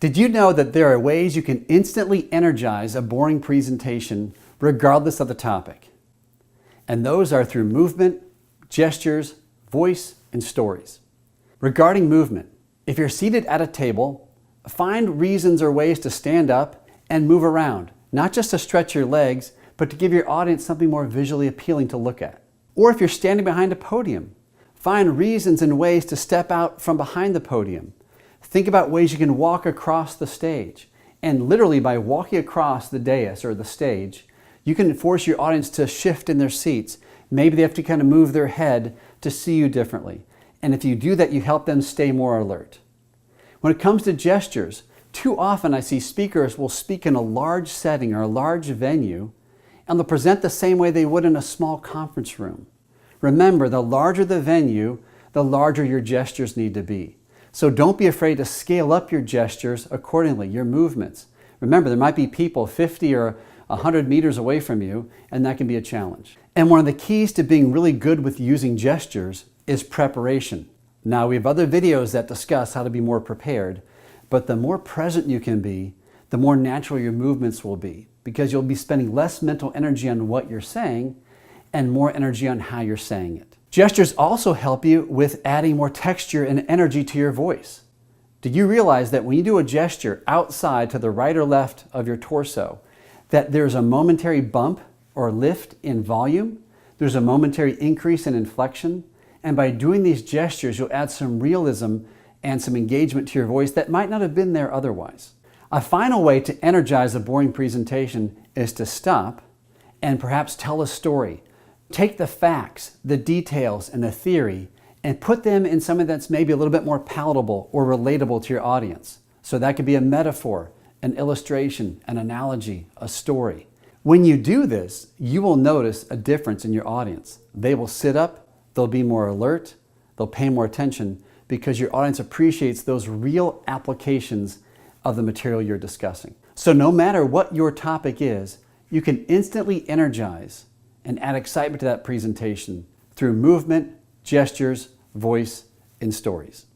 Did you know that there are ways you can instantly energize a boring presentation regardless of the topic? And those are through movement, gestures, voice, and stories. Regarding movement, if you're seated at a table, find reasons or ways to stand up and move around, not just to stretch your legs, but to give your audience something more visually appealing to look at. Or if you're standing behind a podium, find reasons and ways to step out from behind the podium. Think about ways you can walk across the stage. And literally by walking across the dais or the stage, you can force your audience to shift in their seats. Maybe they have to kind of move their head to see you differently. And if you do that, you help them stay more alert. When it comes to gestures, too often I see speakers will speak in a large setting or a large venue, and they'll present the same way they would in a small conference room. Remember, the larger the venue, the larger your gestures need to be. So don't be afraid to scale up your gestures accordingly, your movements. Remember, there might be people 50 or 100 meters away from you, and that can be a challenge. And one of the keys to being really good with using gestures is preparation. Now, we have other videos that discuss how to be more prepared, but the more present you can be, the more natural your movements will be, because you'll be spending less mental energy on what you're saying and more energy on how you're saying it. Gestures also help you with adding more texture and energy to your voice. Did you realize that when you do a gesture outside to the right or left of your torso, that there's a momentary bump or lift in volume? There's a momentary increase in inflection. And by doing these gestures, you'll add some realism and some engagement to your voice that might not have been there otherwise. A final way to energize a boring presentation is to stop and perhaps tell a story. Take the facts, the details, and the theory and put them in something that's maybe a little bit more palatable or relatable to your audience. So that could be a metaphor, an illustration, an analogy, a story. When you do this, you will notice a difference in your audience. They will sit up, they'll be more alert, they'll pay more attention because your audience appreciates those real applications of the material you're discussing. So no matter what your topic is, you can instantly energize and add excitement to that presentation through movement, gestures, voice, and stories.